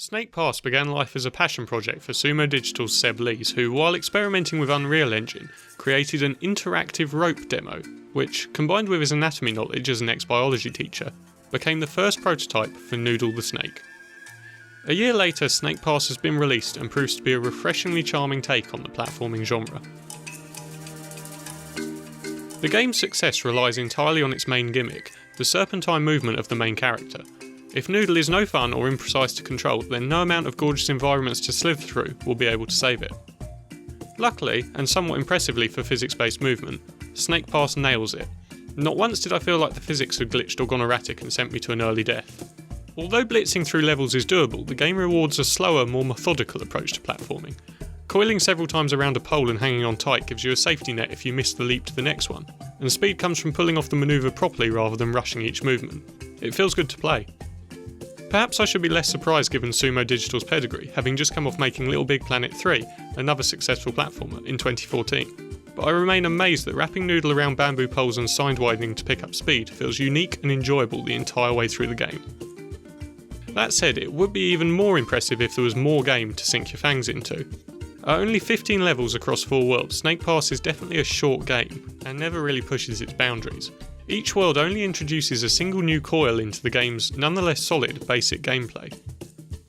Snake Pass began life as a passion project for Sumo Digital's Seb Lees, who, while experimenting with Unreal Engine, created an interactive rope demo, which, combined with his anatomy knowledge as an ex-biology teacher, became the first prototype for Noodle the Snake. A year later, Snake Pass has been released and proves to be a refreshingly charming take on the platforming genre. The game's success relies entirely on its main gimmick, the serpentine movement of the main character. If Noodle is no fun or imprecise to control, then no amount of gorgeous environments to slither through will be able to save it. Luckily, and somewhat impressively for physics-based movement, Snake Pass nails it. Not once did I feel like the physics had glitched or gone erratic and sent me to an early death. Although blitzing through levels is doable, the game rewards a slower, more methodical approach to platforming. Coiling several times around a pole and hanging on tight gives you a safety net if you miss the leap to the next one, and speed comes from pulling off the manoeuvre properly rather than rushing each movement. It feels good to play. Perhaps I should be less surprised given Sumo Digital's pedigree, having just come off making Little Big Planet 3, another successful platformer, in 2014. But I remain amazed that wrapping Noodle around bamboo poles and side widening to pick up speed feels unique and enjoyable the entire way through the game. That said, it would be even more impressive if there was more game to sink your fangs into. At only 15 levels across 4 worlds, Snake Pass is definitely a short game, and never really pushes its boundaries. Each world only introduces a single new coil into the game's nonetheless solid basic gameplay.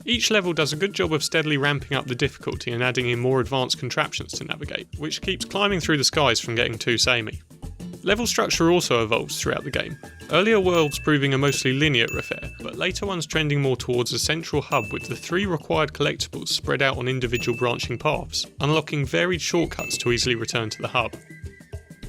Each level does a good job of steadily ramping up the difficulty and adding in more advanced contraptions to navigate, which keeps climbing through the skies from getting too samey. Level structure also evolves throughout the game, earlier worlds proving a mostly linear affair, but later ones trending more towards a central hub with the 3 required collectibles spread out on individual branching paths, unlocking varied shortcuts to easily return to the hub.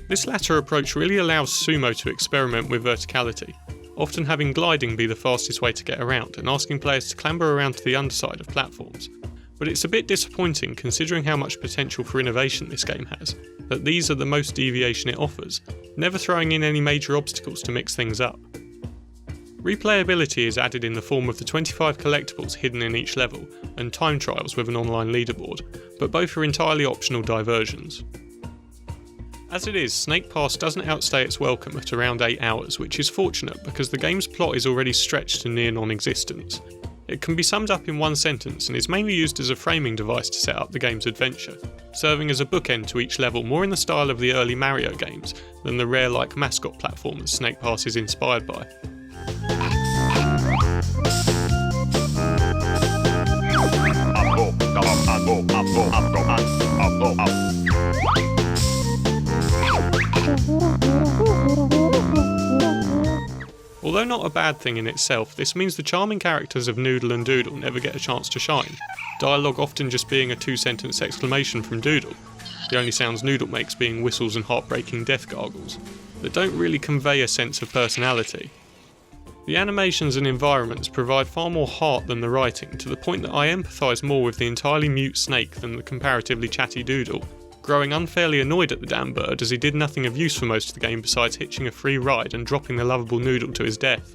This latter approach really allows Sumo to experiment with verticality, often having gliding be the fastest way to get around and asking players to clamber around to the underside of platforms. But it's a bit disappointing considering how much potential for innovation this game has, that these are the most deviation it offers, never throwing in any major obstacles to mix things up. Replayability is added in the form of the 25 collectibles hidden in each level, and time trials with an online leaderboard, but both are entirely optional diversions. As it is, Snake Pass doesn't outstay its welcome at around 8 hours, which is fortunate because the game's plot is already stretched to near non-existence. It can be summed up in one sentence and is mainly used as a framing device to set up the game's adventure, serving as a bookend to each level more in the style of the early Mario games than the Rare-like mascot platformers Snake Pass is inspired by. Although not a bad thing in itself, this means the charming characters of Noodle and Doodle never get a chance to shine, dialogue often just being a 2-sentence exclamation from Doodle, the only sounds Noodle makes being whistles and heartbreaking death gargles, that don't really convey a sense of personality. The animations and environments provide far more heart than the writing, to the point that I empathise more with the entirely mute Snake than the comparatively chatty Doodle, growing unfairly annoyed at the damn bird as he did nothing of use for most of the game besides hitching a free ride and dropping the lovable Noodle to his death.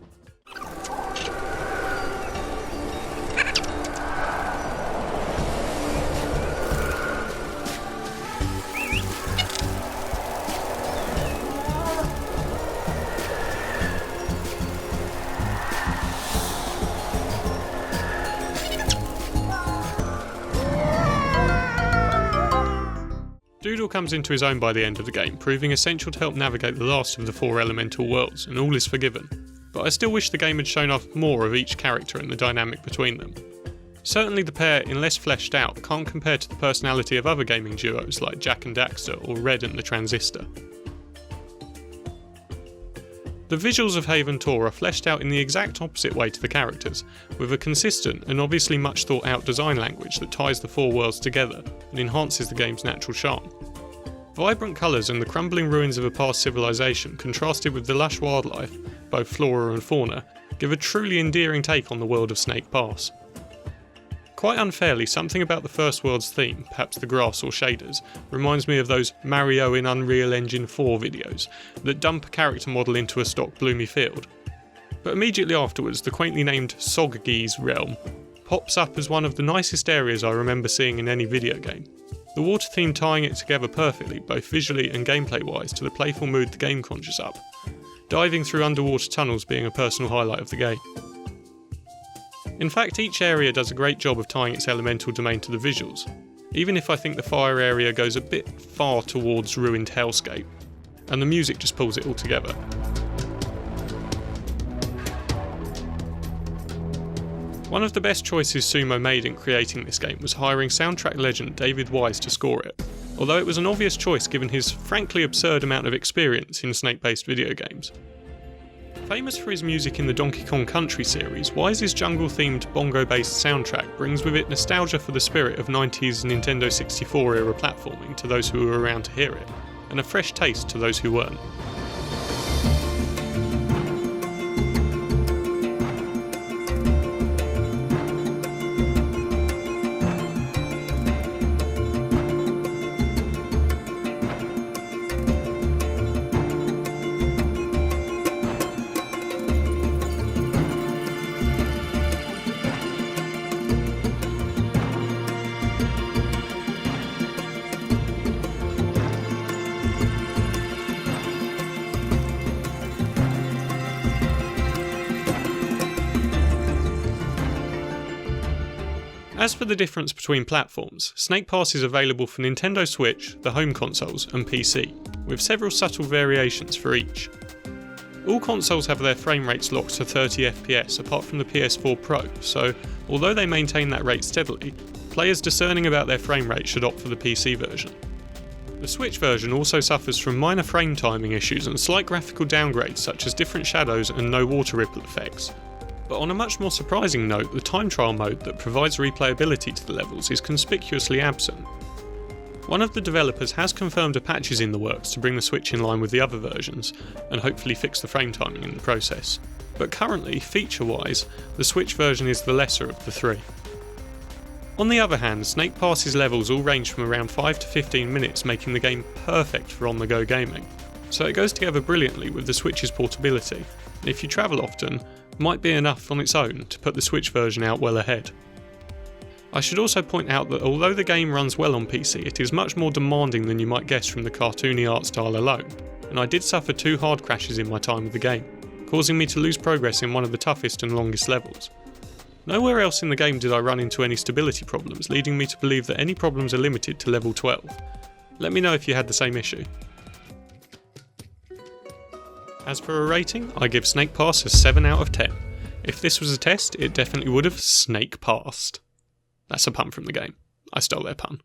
Doodle comes into his own by the end of the game, proving essential to help navigate the last of the 4 elemental worlds, and all is forgiven. But I still wish the game had shown off more of each character and the dynamic between them. Certainly the pair, unless fleshed out, can't compare to the personality of other gaming duos like Jak and Daxter or Red and the Transistor. The visuals of Haven Tor are fleshed out in the exact opposite way to the characters, with a consistent and obviously much thought out design language that ties the 4 worlds together and enhances the game's natural charm. Vibrant colours and the crumbling ruins of a past civilization contrasted with the lush wildlife, both flora and fauna, give a truly endearing take on the world of Snake Pass. Quite unfairly, something about the first world's theme, perhaps the grass or shaders, reminds me of those Mario in Unreal Engine 4 videos that dump a character model into a stock bloomy field. But immediately afterwards, the quaintly named Sogge's realm pops up as one of the nicest areas I remember seeing in any video game. The water theme tying it together perfectly, both visually and gameplay wise, to the playful mood the game conjures up, diving through underwater tunnels being a personal highlight of the game. In fact, each area does a great job of tying its elemental domain to the visuals, even if I think the fire area goes a bit far towards ruined hellscape, and the music just pulls it all together. One of the best choices Sumo made in creating this game was hiring soundtrack legend David Wise to score it, although it was an obvious choice given his frankly absurd amount of experience in snake-based video games. Famous for his music in the Donkey Kong Country series, Wise's jungle-themed bongo-based soundtrack brings with it nostalgia for the spirit of 90s Nintendo 64-era platforming to those who were around to hear it, and a fresh taste to those who weren't. As for the difference between platforms, Snake Pass is available for Nintendo Switch, the home consoles, and PC, with several subtle variations for each. All consoles have their frame rates locked to 30 FPS apart from the PS4 Pro, so although they maintain that rate steadily, players discerning about their frame rate should opt for the PC version. The Switch version also suffers from minor frame timing issues and slight graphical downgrades such as different shadows and no water ripple effects. But on a much more surprising note, the time trial mode that provides replayability to the levels is conspicuously absent. One of the developers has confirmed a patch is in the works to bring the Switch in line with the other versions, and hopefully fix the frame timing in the process. But currently, feature-wise, the Switch version is the lesser of the three. On the other hand, Snake Pass's levels all range from around 5 to 15 minutes, making the game perfect for on-the-go gaming. So it goes together brilliantly with the Switch's portability, and if you travel often, might be enough on its own to put the Switch version out well ahead. I should also point out that although the game runs well on PC, it is much more demanding than you might guess from the cartoony art style alone, and I did suffer 2 hard crashes in my time with the game, causing me to lose progress in one of the toughest and longest levels. Nowhere else in the game did I run into any stability problems, leading me to believe that any problems are limited to level 12. Let me know if you had the same issue. As for a rating, I give Snake Pass a 7 out of 10. If this was a test, it definitely would have snake passed. That's a pun from the game. I stole their pun.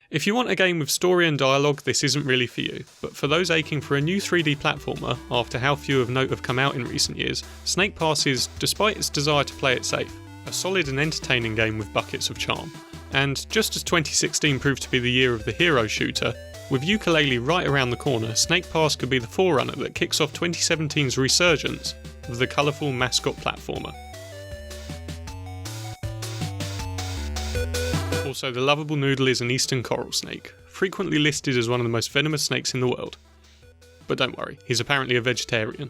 If you want a game with story and dialogue, this isn't really for you, but for those aching for a new 3D platformer, after how few of note have come out in recent years, Snake Pass is, despite its desire to play it safe, a solid and entertaining game with buckets of charm. And just as 2016 proved to be the year of the hero shooter, with Yooka-laylee right around the corner, Snake Pass could be the forerunner that kicks off 2017's resurgence of the colourful mascot platformer. Also, the lovable Noodle is an eastern coral snake, frequently listed as one of the most venomous snakes in the world. But don't worry, he's apparently a vegetarian.